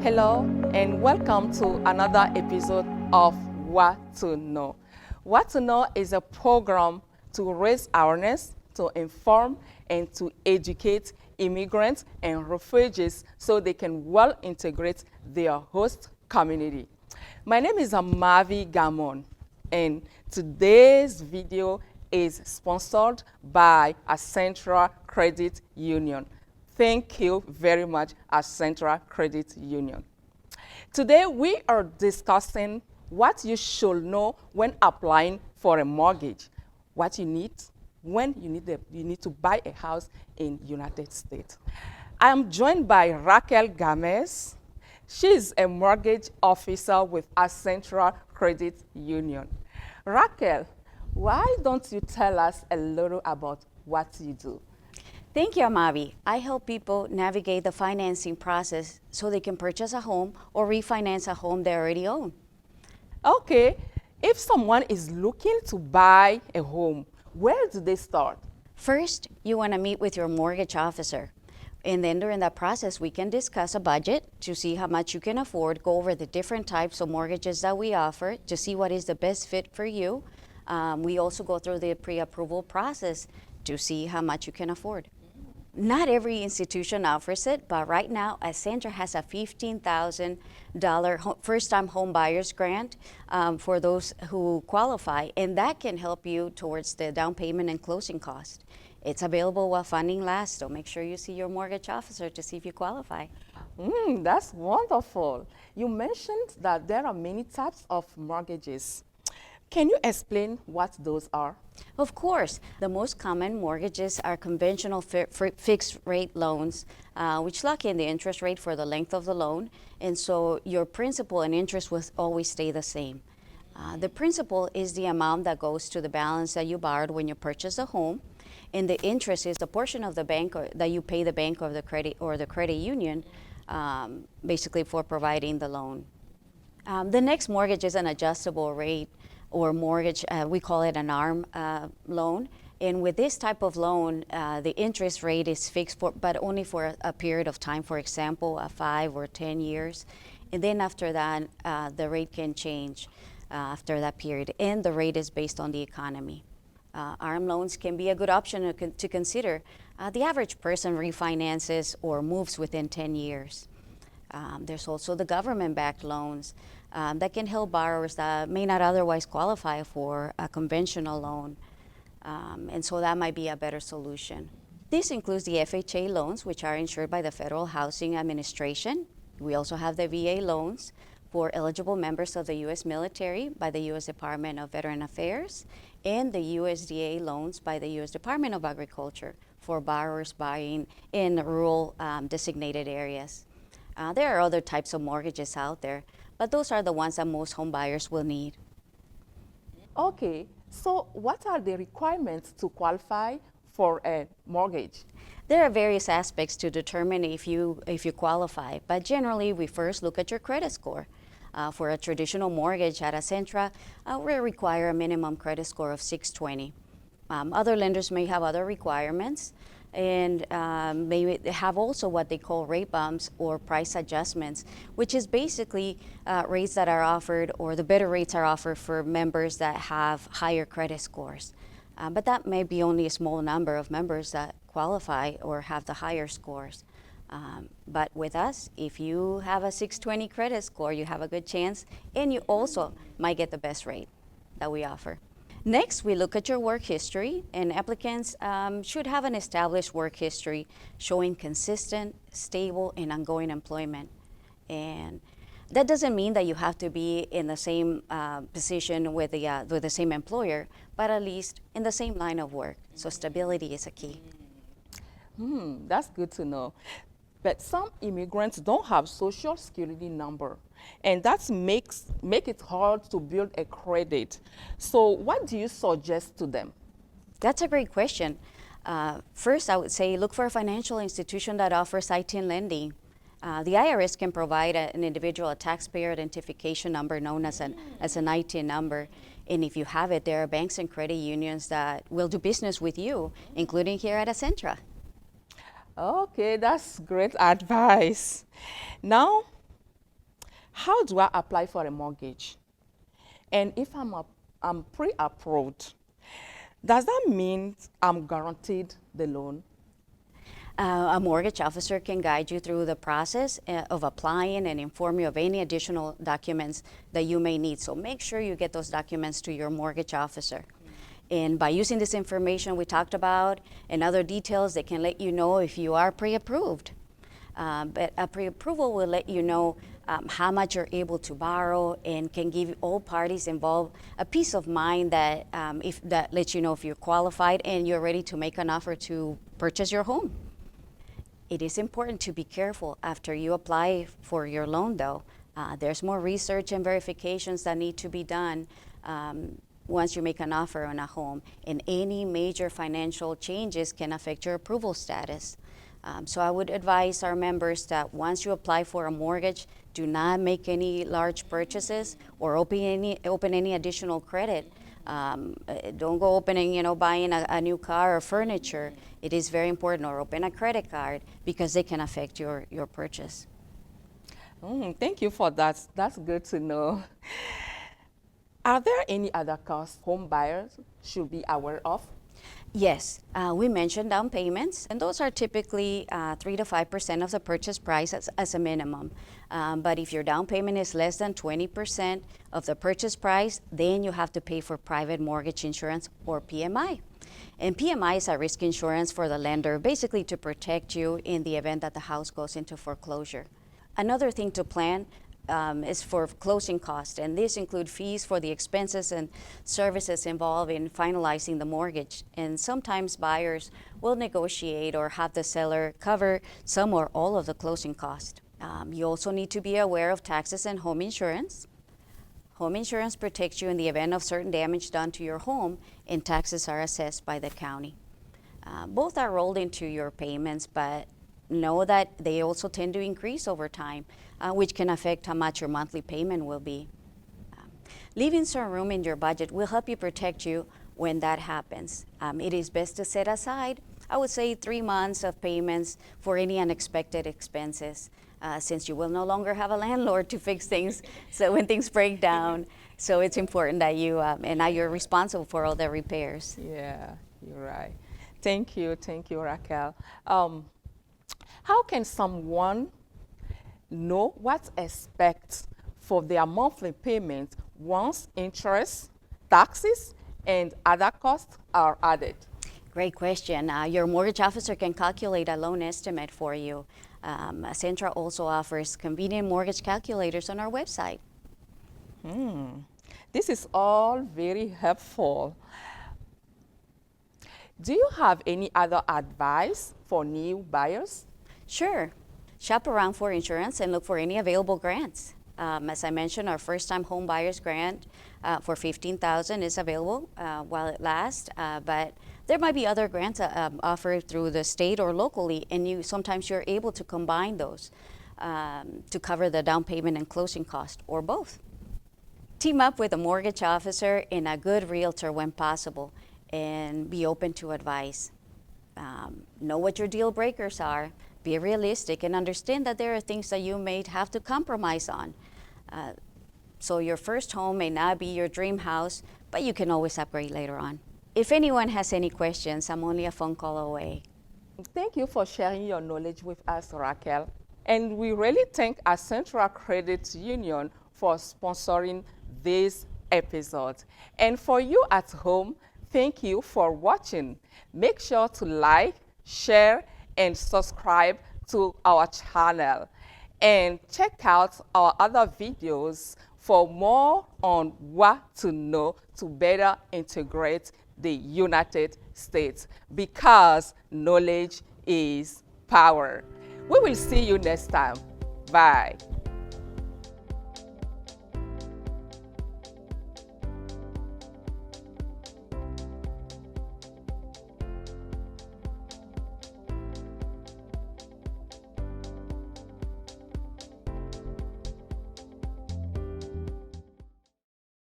Hello and welcome to another episode of What to Know. What to Know is a program to raise awareness, to inform, and to educate immigrants and refugees so they can well integrate their host community. My name is Amavi Gamon, and today's video is sponsored by Central Credit Union. Thank you very much, Central Credit Union. Today, we are discussing what you should know when applying for a mortgage, what you need when you need to buy a house in United States. I am joined by Raquel Gomez. She is a mortgage officer with Central Credit Union. Raquel, why don't you tell us a little about what you do? Thank you, Amavi. I help people navigate the financing process so they can purchase a home or refinance a home they already own. Okay, if someone is looking to buy a home, where do they start? First, you want to meet with your mortgage officer. And then during that process, we can discuss a budget to see how much you can afford, go over the different types of mortgages that we offer to see what is the best fit for you. We also go through the pre-approval process to see how much you can afford. Not every institution offers it, but right now, Centra has a $15,000 first-time home buyers grant for those who qualify, and that can help you towards the down payment and closing cost. It's available while funding lasts, so make sure you see your mortgage officer to see if you qualify. That's wonderful. You mentioned that there are many types of mortgages. Can you explain what those are? Of course, the most common mortgages are conventional fixed rate loans, which lock in the interest rate for the length of the loan, and so your principal and interest will always stay the same. The principal is the amount that goes to the balance that you borrowed when you purchased a home, and the interest is the portion of the bank that you pay the bank or the credit union, basically for providing the loan. The next mortgage is an adjustable rate or mortgage. We call it an ARM loan. And with this type of loan, the interest rate is fixed, but only for a period of time, for example, 5 or 10 years. And then after that, the rate can change after that period. And the rate is based on the economy. ARM loans can be a good option to consider. The average person refinances or moves within 10 years. There's also the government-backed loans that can help borrowers that may not otherwise qualify for a conventional loan. And so that might be a better solution. This includes the FHA loans, which are insured by the Federal Housing Administration. We also have the VA loans for eligible members of the U.S. military by the U.S. Department of Veteran Affairs, and the USDA loans by the U.S. Department of Agriculture for borrowers buying in rural designated areas. There are other types of mortgages out there, but those are the ones that most home buyers will need. Okay, so what are the requirements to qualify for a mortgage? There are various aspects to determine if you qualify, but generally we first look at your credit score. For a traditional mortgage at Centra, we require a minimum credit score of 620. Other lenders may have other requirements, and may have also what they call rate bumps or price adjustments, which is basically rates that are offered, or the better rates are offered for members that have higher credit scores. But that may be only a small number of members that qualify or have the higher scores. But with us, if you have a 620 credit score, you have a good chance, and you also might get the best rate that we offer. Next, we look at your work history, and applicants should have an established work history showing consistent, stable, and ongoing employment. And that doesn't mean that you have to be in the same position with the same employer, but at least in the same line of work. So stability is a key. That's good to know. But some immigrants don't have social security number, and that make it hard to build a credit. So what do you suggest to them? That's a great question. First, I would say look for a financial institution that offers ITIN lending. The IRS can provide an individual a taxpayer identification number known as an ITIN number. And if you have it, there are banks and credit unions that will do business with you, including here at Centra. Okay, that's great advice. Now, how do I apply for a mortgage? And if I'm pre-approved, does that mean I'm guaranteed the loan? A mortgage officer can guide you through the process of applying and inform you of any additional documents that you may need. So make sure you get those documents to your mortgage officer. And by using this information we talked about and other details, they can let you know if you are pre-approved. But a pre-approval will let you know how much you're able to borrow and can give all parties involved a peace of mind that if that lets you know if you're qualified and you're ready to make an offer to purchase your home. It is important to be careful after you apply for your loan, though. There's more research and verifications that need to be done once you make an offer on a home, and any major financial changes can affect your approval status. So I would advise our members that once you apply for a mortgage, do not make any large purchases or open any additional credit. Don't go opening, buying a new car or furniture. It is very important, or open a credit card, because they can affect your purchase. Thank you for that. That's good to know. Are there any other costs home buyers should be aware of? Yes, we mentioned down payments, and those are typically 3 to 5% of the purchase price as a minimum. But if your down payment is less than 20% of the purchase price, then you have to pay for private mortgage insurance, or PMI. And PMI is a risk insurance for the lender, basically to protect you in the event that the house goes into foreclosure. Another thing to plan is for closing costs, and these include fees for the expenses and services involved in finalizing the mortgage. And sometimes buyers will negotiate or have the seller cover some or all of the closing costs. You also need to be aware of taxes and home insurance. Home insurance protects you in the event of certain damage done to your home, and taxes are assessed by the county. Both are rolled into your payments, but know that they also tend to increase over time, which can affect how much your monthly payment will be. Leaving some room in your budget will help you protect you when that happens. It is best to set aside, I would say, 3 months of payments for any unexpected expenses, since you will no longer have a landlord to fix things so when things break down. So it's important that you, and now you're responsible for all the repairs. Yeah, you're right. Thank you, Raquel. How can someone know what to expect for their monthly payment once interest, taxes, and other costs are added? Great question. Your mortgage officer can calculate a loan estimate for you. Centra also offers convenient mortgage calculators on our website. This is all very helpful. Do you have any other advice for new buyers? Sure. Shop around for insurance and look for any available grants. As I mentioned, our first-time home buyers grant for $15,000 is available while it lasts, but there might be other grants offered through the state or locally, and sometimes you're able to combine those to cover the down payment and closing cost, or both. Team up with a mortgage officer and a good realtor when possible, and be open to advice. Know what your deal breakers are. Be realistic and understand that there are things that you may have to compromise on. So your first home may not be your dream house, but you can always upgrade later on. If anyone has any questions, I'm only a phone call away. Thank you for sharing your knowledge with us, Raquel. And we really thank our Central Credit Union for sponsoring this episode. And for you at home, thank you for watching. Make sure to like, share, and subscribe to our channel. And check out our other videos for more on what to know to better integrate the United States, because knowledge is power. We will see you next time. Bye.